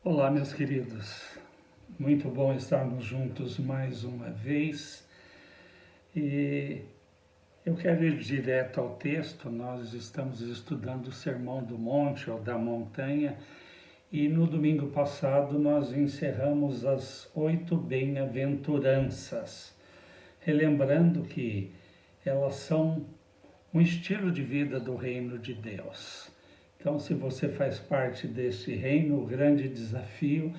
Olá, meus queridos. Muito bom estarmos juntos mais uma vez. E eu quero ir direto ao texto. Nós estamos estudando o Sermão do Monte ou da Montanha. E no domingo passado nós encerramos as 8 bem-aventuranças, relembrando que elas são um estilo de vida do reino de Deus. Então, se você faz parte desse reino, o grande desafio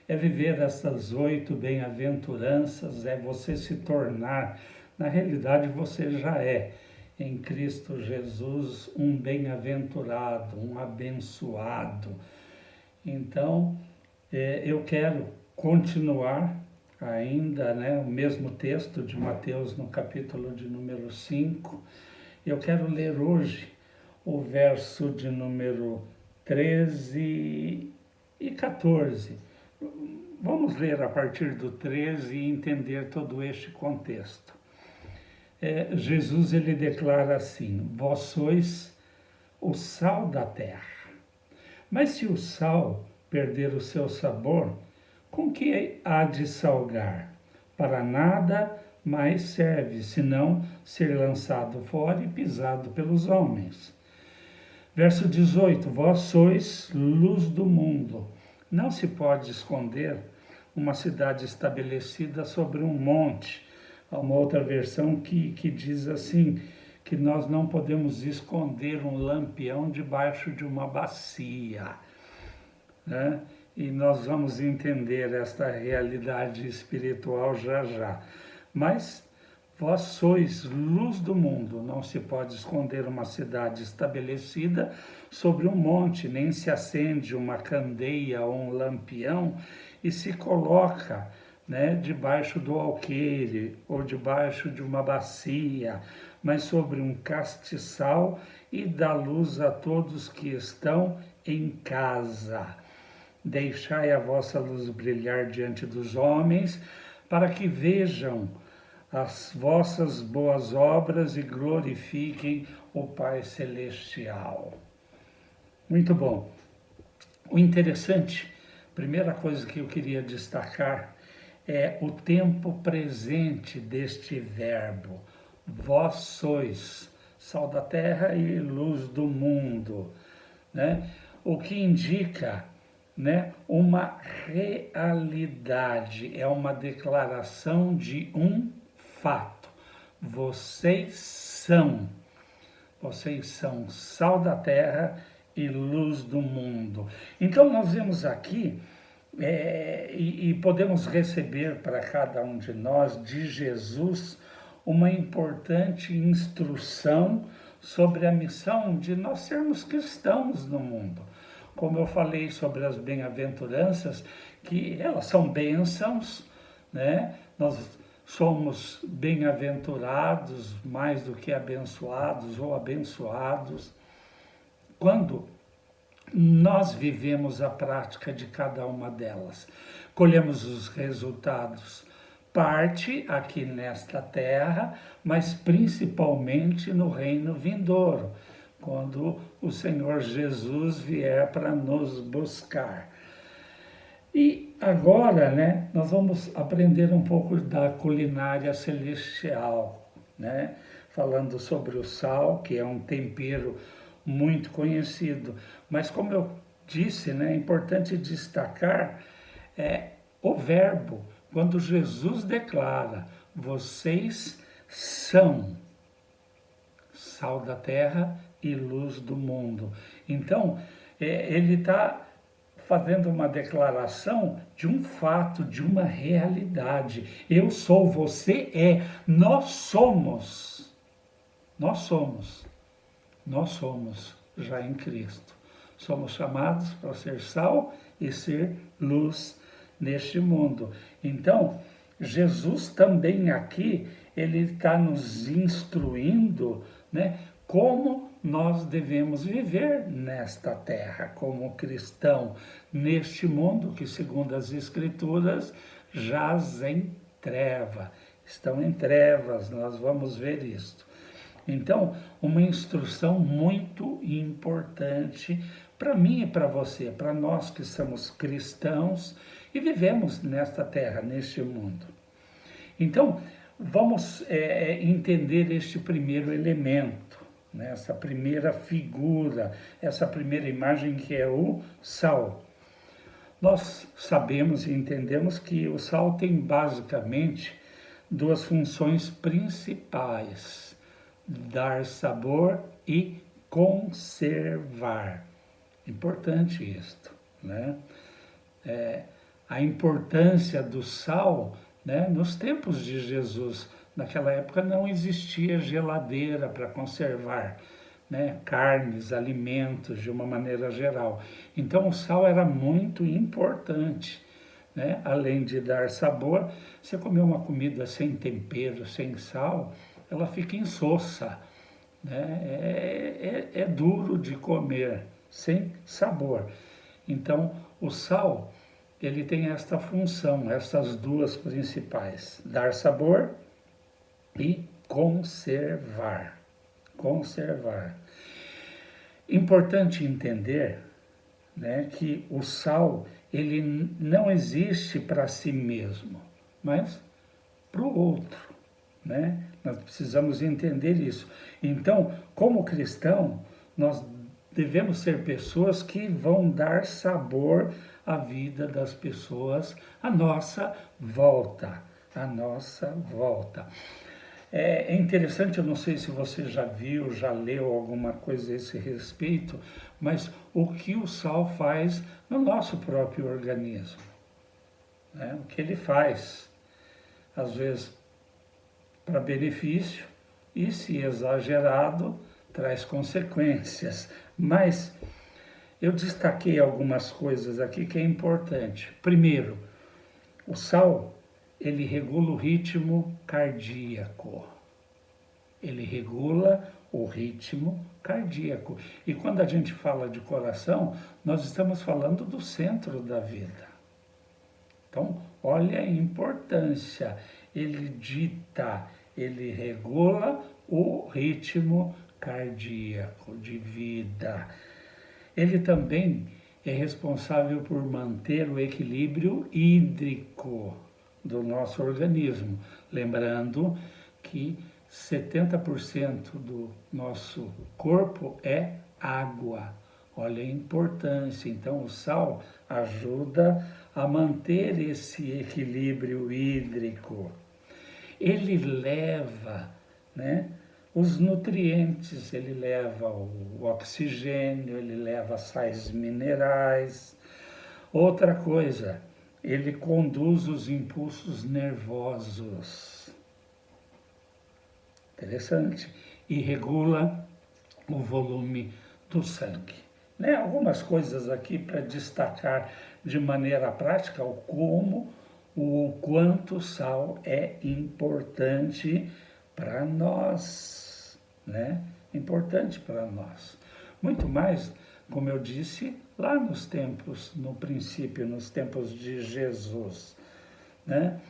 é viver essas 8 bem-aventuranças, é você se tornar, na realidade você já é, em Cristo Jesus, um bem-aventurado, um abençoado. Então, eu quero continuar ainda, o mesmo texto de Mateus no capítulo de número 5. Eu quero ler hoje o verso de número 13 e 14. Vamos ler a partir do 13 e entender todo este contexto. Jesus ele declara assim: vós sois o sal da terra. Mas se o sal perder o seu sabor, com que há de salgar? Para nada mais serve, senão ser lançado fora e pisado pelos homens. Verso 18: vós sois luz do mundo. Não se pode esconder uma cidade estabelecida sobre um monte. Há uma outra versão que diz assim, que nós não podemos esconder um lampião debaixo de uma bacia, né? E nós vamos entender esta realidade espiritual já já. Mas vós sois luz do mundo, não se pode esconder uma cidade estabelecida sobre um monte, nem se acende uma candeia ou um lampião e se coloca, debaixo do alqueire ou debaixo de uma bacia, mas sobre um castiçal e dá luz a todos que estão em casa. Deixai a vossa luz brilhar diante dos homens, para que vejam as vossas boas obras e glorifiquem o Pai Celestial. Muito bom. O interessante, primeira coisa que eu queria destacar, é o tempo presente deste verbo. Vós sois sal da terra e luz do mundo, O que indica, uma realidade, é uma declaração de um fato. Vocês são sal da terra e luz do mundo. Então nós vemos aqui e podemos receber para cada um de nós, de Jesus, uma importante instrução sobre a missão de nós sermos cristãos no mundo. Como eu falei sobre as bem-aventuranças, que elas são bênçãos, Nós somos bem-aventurados mais do que abençoados ou abençoados quando nós vivemos a prática de cada uma delas. Colhemos os resultados, parte aqui nesta terra, mas principalmente no reino vindouro, quando o Senhor Jesus vier para nos buscar. E agora, nós vamos aprender um pouco da culinária celestial, falando sobre o sal, que é um tempero muito conhecido. Mas como eu disse, é importante destacar o verbo, quando Jesus declara: vocês são sal da terra e luz do mundo. Então, ele está fazendo uma declaração de um fato, de uma realidade. Eu sou, você é, nós somos já em Cristo. Somos chamados para ser sal e ser luz neste mundo. Então, Jesus também aqui, ele está nos instruindo, como nós devemos viver nesta terra, como cristão, neste mundo que, segundo as Escrituras, jaz em treva. Estão em trevas, nós vamos ver isto. Então, uma instrução muito importante para mim e para você, para nós que somos cristãos e vivemos nesta terra, neste mundo. Então, vamos entender este primeiro elemento, né? Essa primeira figura, essa primeira imagem que é o sal. Nós sabemos e entendemos que o sal tem basicamente duas funções principais: dar sabor e conservar. Importante isto, né? A importância do sal, né? Nos tempos de Jesus, naquela época não existia geladeira para conservar, né, carnes, alimentos de uma maneira geral. Então o sal era muito importante, né? Além de dar sabor, você comer uma comida sem tempero, sem sal, ela fica insossa, né? É duro de comer, sem sabor. Então o sal, ele tem esta função, essas duas principais: dar sabor e conservar. Conservar. Importante entender, né, que o sal, ele não existe para si mesmo, mas para o outro, né? Nós precisamos entender isso. Então, como cristão, nós devemos ser pessoas que vão dar sabor à vida das pessoas à nossa volta, à nossa volta. É interessante, eu não sei se você já viu, já leu alguma coisa a esse respeito, mas o que o sal faz no nosso próprio organismo, né? O que ele faz, às vezes para benefício, e se exagerado, traz consequências. Mas eu destaquei algumas coisas aqui que é importante. Primeiro, o sal, ele regula o ritmo cardíaco. Ele regula o ritmo cardíaco. E quando a gente fala de coração, nós estamos falando do centro da vida. Então, olha a importância. Ele dita, ele regula o ritmo cardíaco de vida. Ele também é responsável por manter o equilíbrio hídrico do nosso organismo. Lembrando que 70% do nosso corpo é água. Olha a importância. Então, o sal ajuda a manter esse equilíbrio hídrico. Ele leva, né, os nutrientes, ele leva o oxigênio, ele leva sais minerais. Outra coisa, ele conduz os impulsos nervosos. Interessante. E regula o volume do sangue. Né? Algumas coisas aqui para destacar de maneira prática o quanto o sal é importante para nós, né? Importante para nós. Muito mais, como eu disse, lá nos tempos, no princípio, nos tempos de Jesus, né?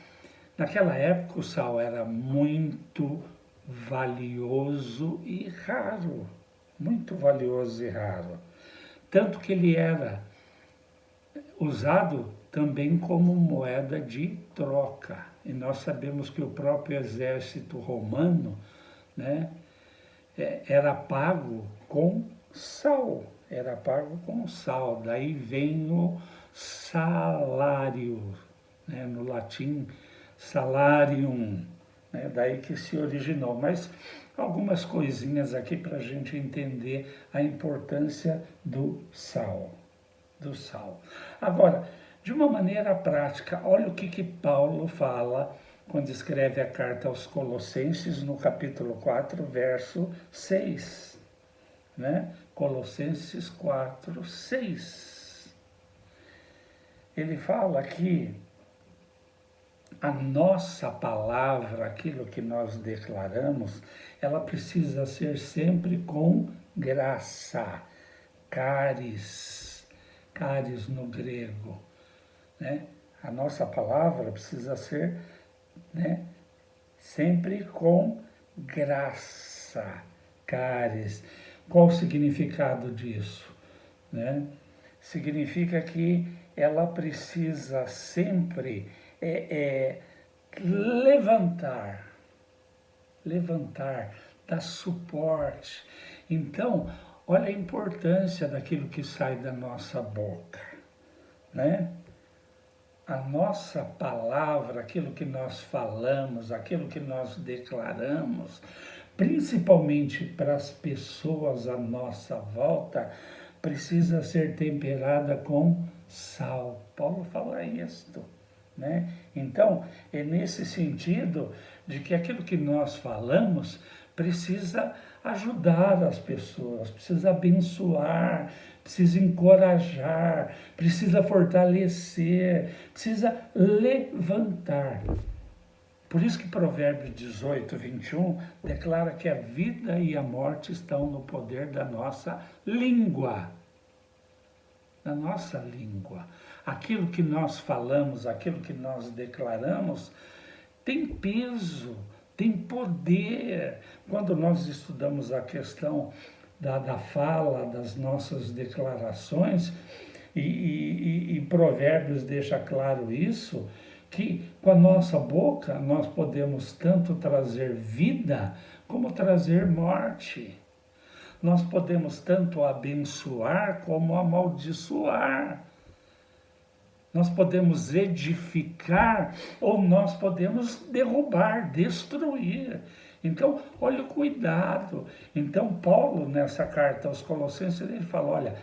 Naquela época o sal era muito valioso e raro, muito valioso e raro. Tanto que ele era usado também como moeda de troca. E nós sabemos que o próprio exército romano, né, era pago com sal. Era pago com sal. Daí vem o salário, né, no latim salarium, né, daí que se originou. Mas algumas coisinhas aqui para a gente entender a importância do sal. Do sal. Agora, de uma maneira prática, olha o que Paulo fala quando escreve a carta aos Colossenses, no capítulo 4, verso 6. Né? Colossenses 4, 6. Ele fala que a nossa palavra, aquilo que nós declaramos, ela precisa ser sempre com graça, caris no grego, né? A nossa palavra precisa ser, né, sempre com graça, caris. Qual o significado disso? né? Significa que ela precisa sempre levantar, dar suporte. Então, olha a importância daquilo que sai da nossa boca, né? A nossa palavra, aquilo que nós falamos, aquilo que nós declaramos, principalmente para as pessoas à nossa volta, precisa ser temperada com sal. Paulo fala isto, né? Então, é nesse sentido de que aquilo que nós falamos precisa ajudar as pessoas, precisa abençoar, precisa encorajar, precisa fortalecer, precisa levantar. Por isso que Provérbios 18, 21 declara que a vida e a morte estão no poder da nossa língua. Da nossa língua. Aquilo que nós falamos, aquilo que nós declaramos, tem peso, tem poder. Quando nós estudamos a questão da fala, das nossas declarações, e Provérbios deixa claro isso, que com a nossa boca nós podemos tanto trazer vida como trazer morte. Nós podemos tanto abençoar como amaldiçoar. Nós podemos edificar ou nós podemos derrubar, destruir. Então, olha o cuidado. Então, Paulo, nessa carta aos Colossenses, ele fala, olha,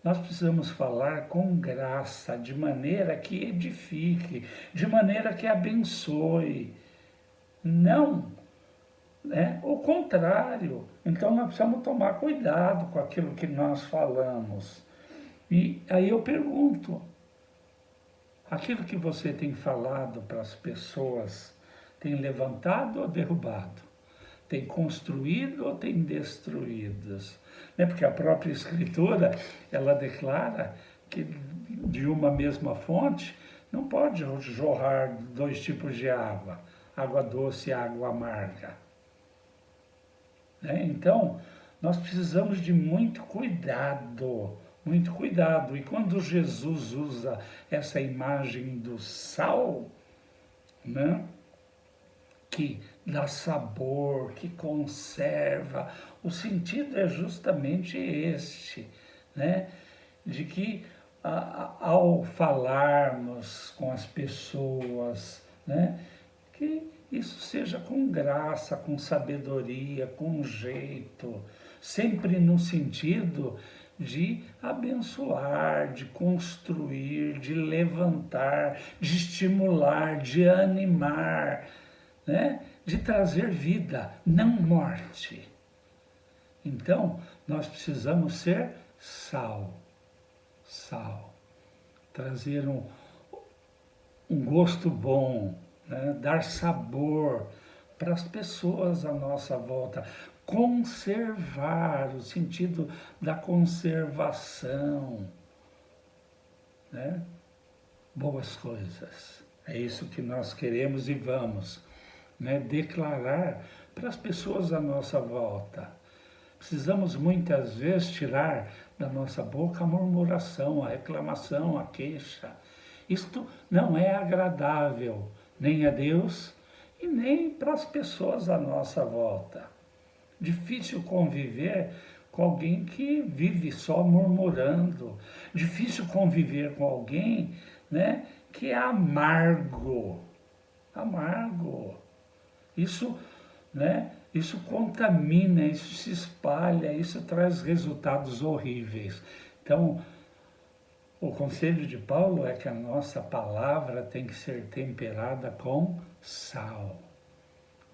nós precisamos falar com graça, de maneira que edifique, de maneira que abençoe. Não, né? O contrário. Então, nós precisamos tomar cuidado com aquilo que nós falamos. E aí eu pergunto, aquilo que você tem falado para as pessoas tem levantado ou derrubado? Tem construído ou tem destruído? Né? Porque a própria Escritura, ela declara que de uma mesma fonte não pode jorrar dois tipos de água, água doce e água amarga. Né? Então, nós precisamos de muito cuidado. Muito cuidado. E quando Jesus usa essa imagem do sal, né, que dá sabor, que conserva, o sentido é justamente este, né, de que ao falarmos com as pessoas, né, que isso seja com graça, com sabedoria, com jeito, sempre no sentido de abençoar, de construir, de levantar, de estimular, de animar, né? De trazer vida, não morte. Então, nós precisamos ser sal, trazer um gosto bom, né? Dar sabor para as pessoas à nossa volta, conservar, o sentido da conservação, né? Boas coisas. É isso que nós queremos e vamos, né, declarar para as pessoas à nossa volta. Precisamos muitas vezes tirar da nossa boca a murmuração, a reclamação, a queixa. Isto não é agradável nem a Deus e nem para as pessoas à nossa volta. Difícil conviver com alguém que vive só murmurando. Difícil conviver com alguém, né, que é amargo. Amargo. Isso, né, isso contamina, isso se espalha, isso traz resultados horríveis. Então, o conselho de Paulo é que a nossa palavra tem que ser temperada com sal,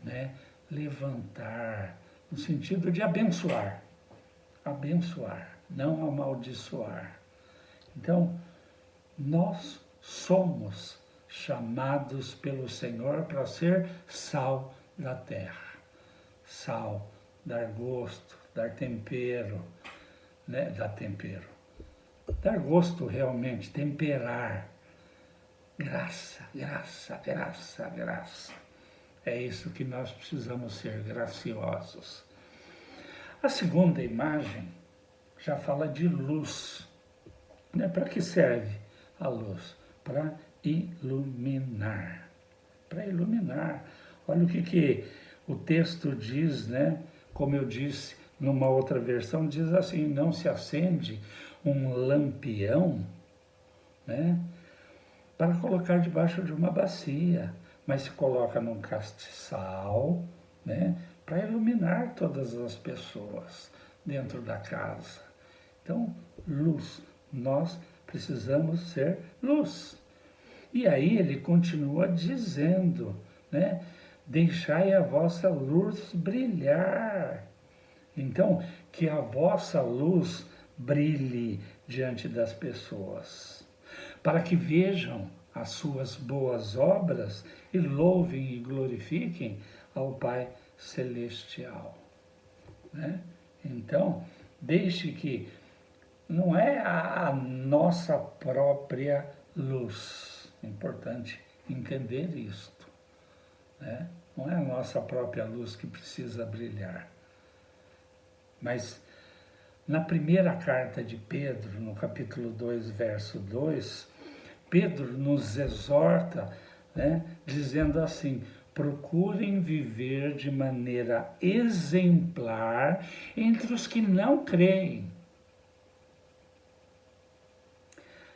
né? Levantar, no sentido de abençoar, não amaldiçoar. Então, nós somos chamados pelo Senhor para ser sal da terra. Sal, dar gosto, dar tempero, né? Dar gosto realmente, temperar. Graça. É isso que nós precisamos ser, graciosos. A segunda imagem já fala de luz. Né? Para que serve a luz? Para iluminar. Para iluminar. Olha o que o texto diz, né? Como eu disse numa outra versão, diz assim: não se acende um lampião, né, para colocar debaixo de uma bacia, mas se coloca num castiçal, né, para iluminar todas as pessoas dentro da casa. Então, luz, nós precisamos ser luz. E aí ele continua dizendo, né, deixai a vossa luz brilhar. Então, que a vossa luz brilhe diante das pessoas, para que vejam as suas boas obras e louvem e glorifiquem ao Pai Celestial. Né? Então, deixe que não é a nossa própria luz, é importante entender isto, né? Não é a nossa própria luz que precisa brilhar, mas na primeira carta de Pedro, no capítulo 2, verso 2, Pedro nos exorta, né, dizendo assim: procurem viver de maneira exemplar entre os que não creem.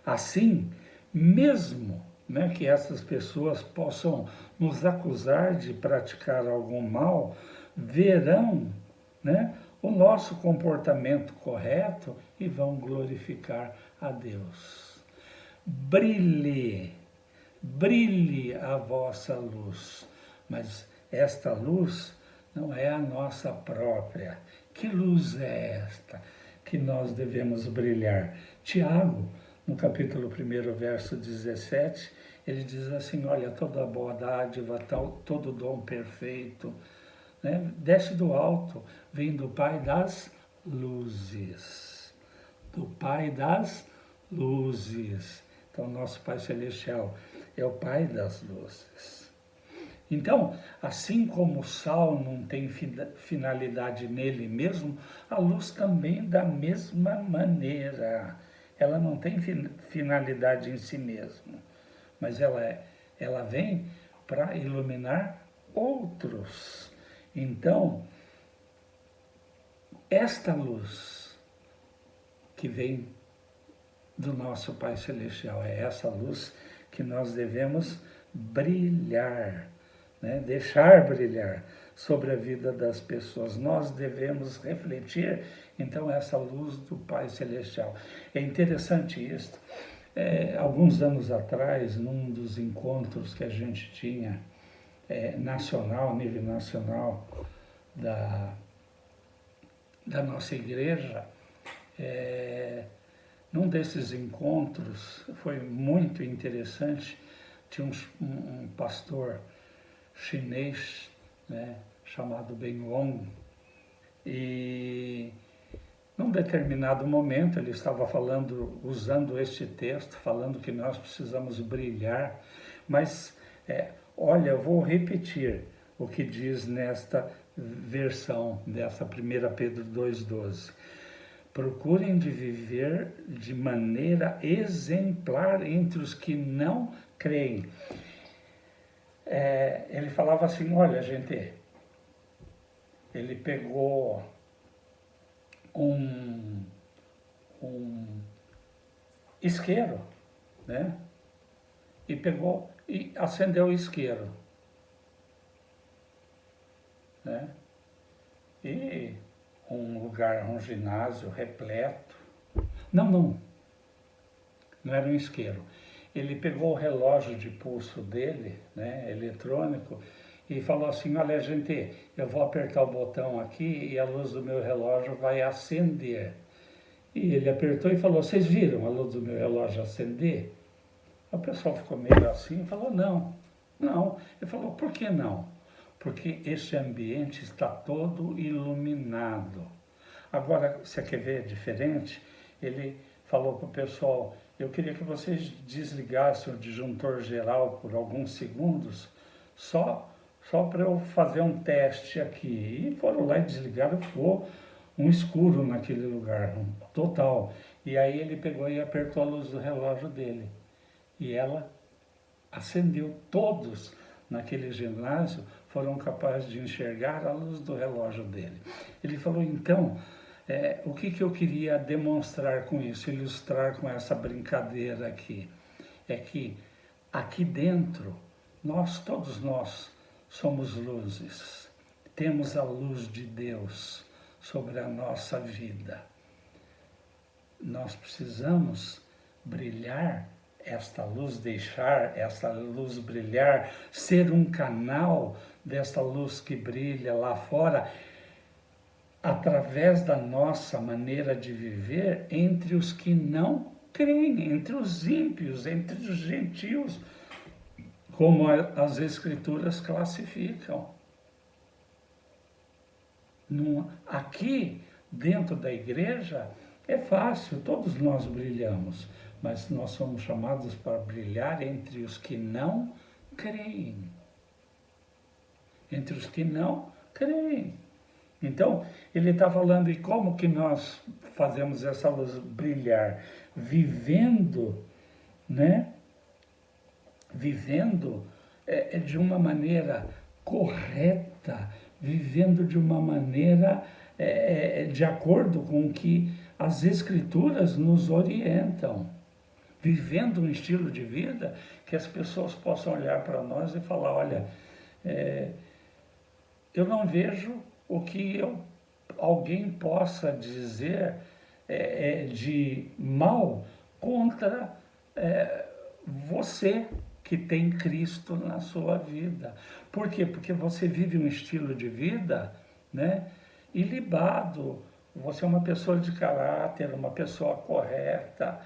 Assim, mesmo, né, que essas pessoas possam nos acusar de praticar algum mal, verão, né, o nosso comportamento correto e vão glorificar a Deus. Brilhe, brilhe a vossa luz, mas esta luz não é a nossa própria. Que luz é esta que nós devemos brilhar? Tiago, no capítulo 1, verso 17, ele diz assim: olha, toda boa dádiva, todo dom perfeito, né, desce do alto, vem do Pai das luzes. Do Pai das luzes. Então, nosso Pai Celestial é o Pai das luzes. Então, assim como o sal não tem finalidade nele mesmo, a luz também da mesma maneira. Ela não tem finalidade em si mesma, mas ela vem para iluminar outros. Então, esta luz que vem do nosso Pai Celestial, é essa luz que nós devemos brilhar, né? Deixar brilhar sobre a vida das pessoas. Nós devemos refletir, então, essa luz do Pai Celestial. É interessante isso. Alguns anos atrás, num dos encontros que a gente tinha, nacional, nível nacional, da nossa igreja, num desses encontros, foi muito interessante, tinha um pastor chinês, né, chamado Ben Wong, e num determinado momento ele estava falando, usando este texto, falando que nós precisamos brilhar, mas, olha, eu vou repetir o que diz nesta versão, dessa 1 Pedro 2,12. Procurem de viver de maneira exemplar entre os que não creem. Ele falava assim, olha, gente, ele pegou um isqueiro, né? E pegou e acendeu o isqueiro, né? E um lugar, um ginásio repleto. Não era um isqueiro. Ele pegou o relógio de pulso dele, né, eletrônico, e falou assim, olha, gente, eu vou apertar o botão aqui e a luz do meu relógio vai acender. E ele apertou e falou, vocês viram a luz do meu relógio acender? O pessoal ficou meio assim e falou, não. Ele falou, por que não? Porque este ambiente está todo iluminado. Agora, você quer ver diferente? Ele falou para o pessoal, eu queria que vocês desligassem o disjuntor geral por alguns segundos, só para eu fazer um teste aqui. E foram lá e desligaram, ficou um escuro naquele lugar, total. E aí ele pegou e apertou a luz do relógio dele. E ela acendeu. Todos naquele ginásio foram capazes de enxergar a luz do relógio dele. Ele falou, então, o que eu queria demonstrar com isso, ilustrar com essa brincadeira aqui, é que aqui dentro, todos nós, somos luzes. Temos a luz de Deus sobre a nossa vida. Nós precisamos brilhar esta luz, deixar esta luz brilhar, ser um canal desta luz que brilha lá fora, através da nossa maneira de viver entre os que não creem, entre os ímpios, entre os gentios, como as Escrituras classificam. Aqui, dentro da igreja, é fácil, todos nós brilhamos, mas nós somos chamados para brilhar entre os que não creem. Entre os que não creem. Então, ele está falando, e como que nós fazemos essa luz brilhar? Vivendo, né? Vivendo de uma maneira correta, vivendo de uma maneira de acordo com o que as Escrituras nos orientam. Vivendo um estilo de vida que as pessoas possam olhar para nós e falar, olha, eu não vejo o que alguém possa dizer de mal contra você que tem Cristo na sua vida. Por quê? Porque você vive um estilo de vida, né, ilibado. Você é uma pessoa de caráter, uma pessoa correta,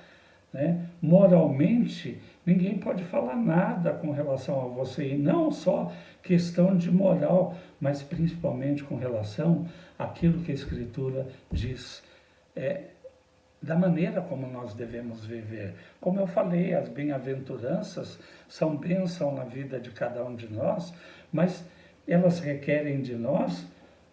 né? Moralmente, ninguém pode falar nada com relação a você, e não só questão de moral, mas principalmente com relação àquilo que a Escritura diz, da maneira como nós devemos viver. Como eu falei, as bem-aventuranças são bênção na vida de cada um de nós, mas elas requerem de nós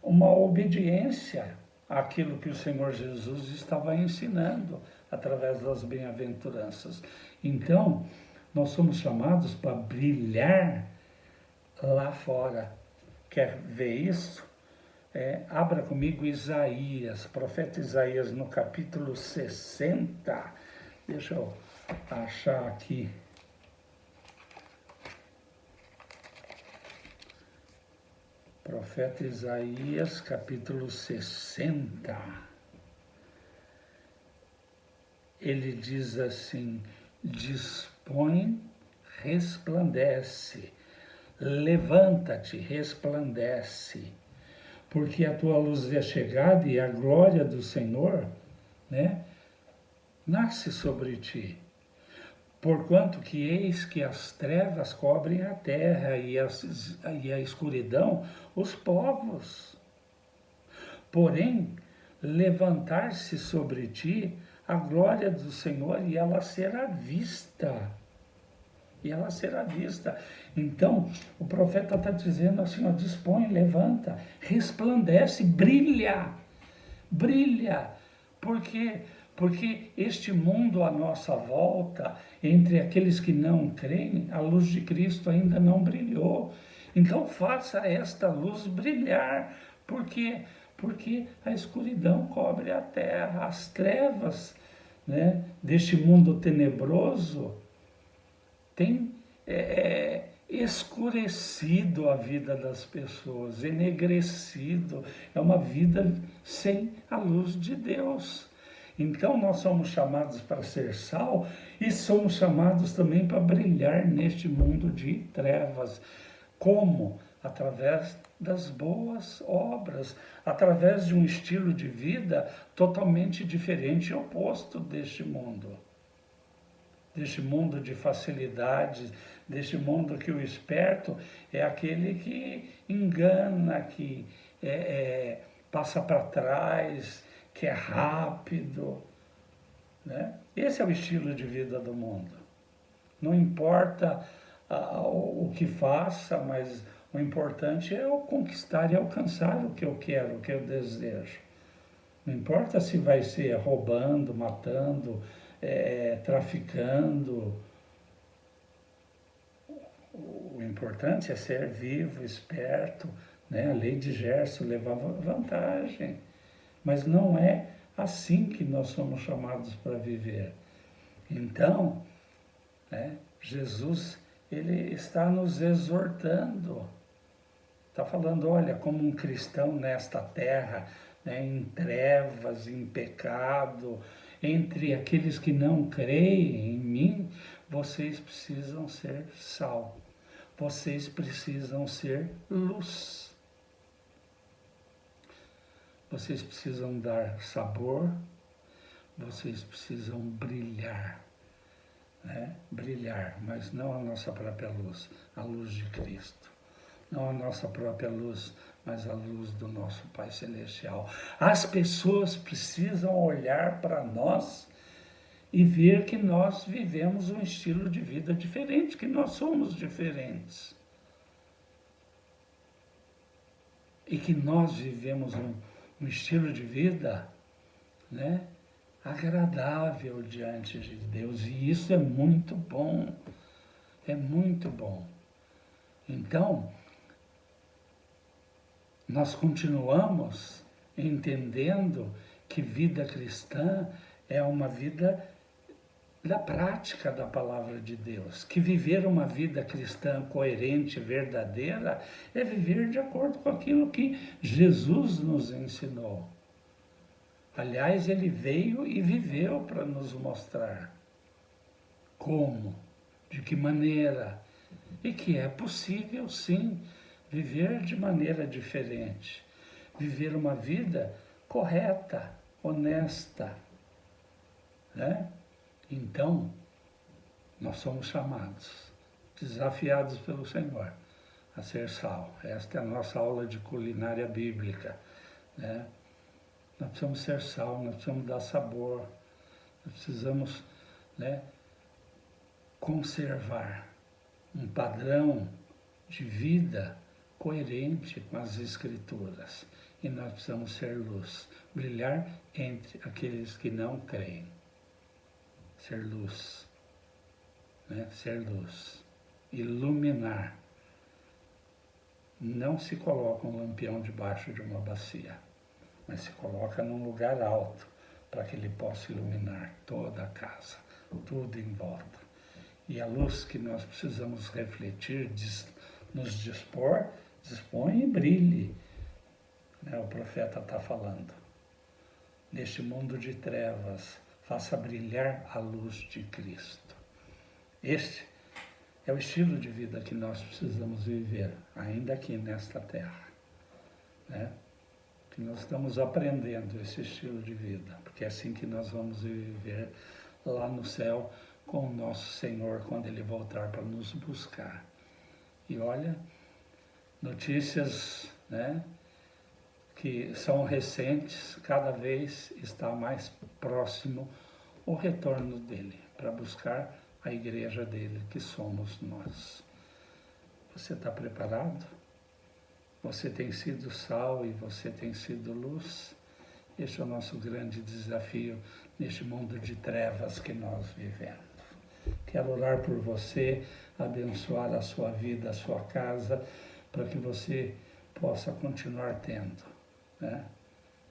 uma obediência àquilo que o Senhor Jesus estava ensinando através das bem-aventuranças. Então, nós somos chamados para brilhar lá fora. Quer ver isso? Abra comigo Isaías, profeta Isaías, no capítulo 60. Deixa eu achar aqui. Profeta Isaías, capítulo 60. Ele diz assim, dispõe, resplandece, levanta-te, resplandece, porque a tua luz é chegada e a glória do Senhor, né, nasce sobre ti. Porquanto que eis que as trevas cobrem a terra e a escuridão os povos. Porém, levantar-se sobre ti a glória do Senhor e ela será vista. E ela será vista. Então, o profeta está dizendo assim, ó, dispõe, levanta, resplandece, brilha. Brilha. Por quê? Porque este mundo à nossa volta, entre aqueles que não creem, a luz de Cristo ainda não brilhou. Então faça esta luz brilhar. Por quê? Porque a escuridão cobre a terra, as trevas, né, deste mundo tenebroso tem escurecido a vida das pessoas, enegrecido. É uma vida sem a luz de Deus. Então nós somos chamados para ser sal e somos chamados também para brilhar neste mundo de trevas. Como? Através das boas obras, através de um estilo de vida totalmente diferente e oposto deste mundo. Deste mundo de facilidades, deste mundo que o esperto é aquele que engana, que passa para trás, que é rápido, né? Esse é o estilo de vida do mundo. Não importa o que faça, mas o importante é eu conquistar e alcançar o que eu quero, o que eu desejo. Não importa se vai ser roubando, matando, traficando. O importante é ser vivo, esperto, né? A lei de Gerson levava vantagem. Mas não é assim que nós somos chamados para viver. Então, né, Jesus, ele está nos exortando. Está falando, olha, como um cristão nesta terra, né, em trevas, em pecado, entre aqueles que não creem em mim, vocês precisam ser sal. Vocês precisam ser luz. Vocês precisam dar sabor, vocês precisam brilhar, né? Brilhar, mas não a nossa própria luz, a luz de Cristo. Não a nossa própria luz, mas a luz do nosso Pai Celestial. As pessoas precisam olhar para nós e ver que nós vivemos um estilo de vida diferente, que nós somos diferentes. E que nós vivemos um estilo de vida, né, agradável diante de Deus. E isso é muito bom. É muito bom. Então, nós continuamos entendendo que vida cristã é uma vida da prática da palavra de Deus, que viver uma vida cristã coerente, verdadeira, é viver de acordo com aquilo que Jesus nos ensinou. Aliás, ele veio e viveu para nos mostrar como, de que maneira, e que é possível sim viver de maneira diferente, viver uma vida correta, honesta, né? Então, nós somos chamados, desafiados pelo Senhor a ser sal. Esta é a nossa aula de culinária bíblica, né? Nós precisamos ser sal, nós precisamos dar sabor, nós precisamos, né, conservar um padrão de vida coerente com as Escrituras. E nós precisamos ser luz, brilhar entre aqueles que não creem. Ser luz, né? Ser luz, iluminar. Não se coloca um lampião debaixo de uma bacia, mas se coloca num lugar alto, para que ele possa iluminar toda a casa, tudo em volta. E a luz que nós precisamos refletir, nos dispõe e brilhe, né? O profeta está falando. Neste mundo de trevas, faça brilhar a luz de Cristo. Este é o estilo de vida que nós precisamos viver, ainda aqui nesta terra, né? Que nós estamos aprendendo esse estilo de vida, porque é assim que nós vamos viver lá no céu com o nosso Senhor quando Ele voltar para nos buscar. E olha, notícias, né, que são recentes, cada vez está mais próximo o retorno dele, para buscar a igreja dele, que somos nós. Você está preparado? Você tem sido sal e você tem sido luz? Este é o nosso grande desafio neste mundo de trevas que nós vivemos. Quero orar por você, abençoar a sua vida, a sua casa, para que você possa continuar tendo, né,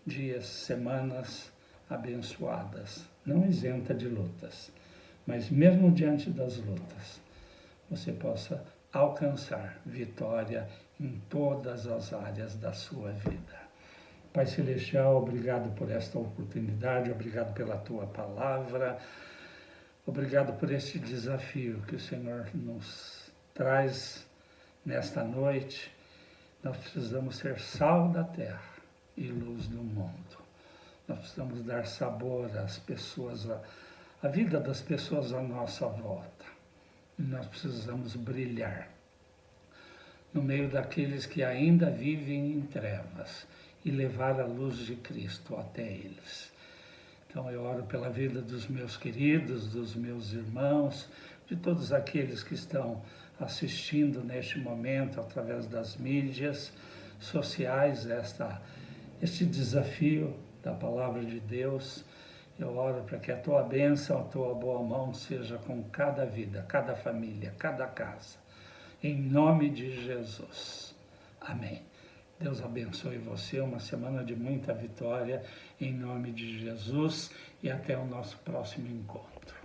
dias, semanas abençoadas, não isenta de lutas, mas mesmo diante das lutas, você possa alcançar vitória em todas as áreas da sua vida. Pai Celestial, obrigado por esta oportunidade, obrigado pela Tua palavra, obrigado por este desafio que o Senhor nos traz nesta noite. Nós precisamos ser sal da terra e luz do mundo. Nós precisamos dar sabor às pessoas, à vida das pessoas à nossa volta. E nós precisamos brilhar no meio daqueles que ainda vivem em trevas e levar a luz de Cristo até eles. Então eu oro pela vida dos meus queridos, dos meus irmãos, de todos aqueles que estão assistindo neste momento através das mídias sociais este desafio da palavra de Deus. Eu oro para que a tua bênção, a tua boa mão seja com cada vida, cada família, cada casa. Em nome de Jesus. Amém. Deus abençoe você, uma semana de muita vitória, em nome de Jesus, e até o nosso próximo encontro.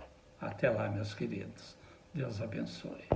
Até lá, meus queridos. Deus abençoe.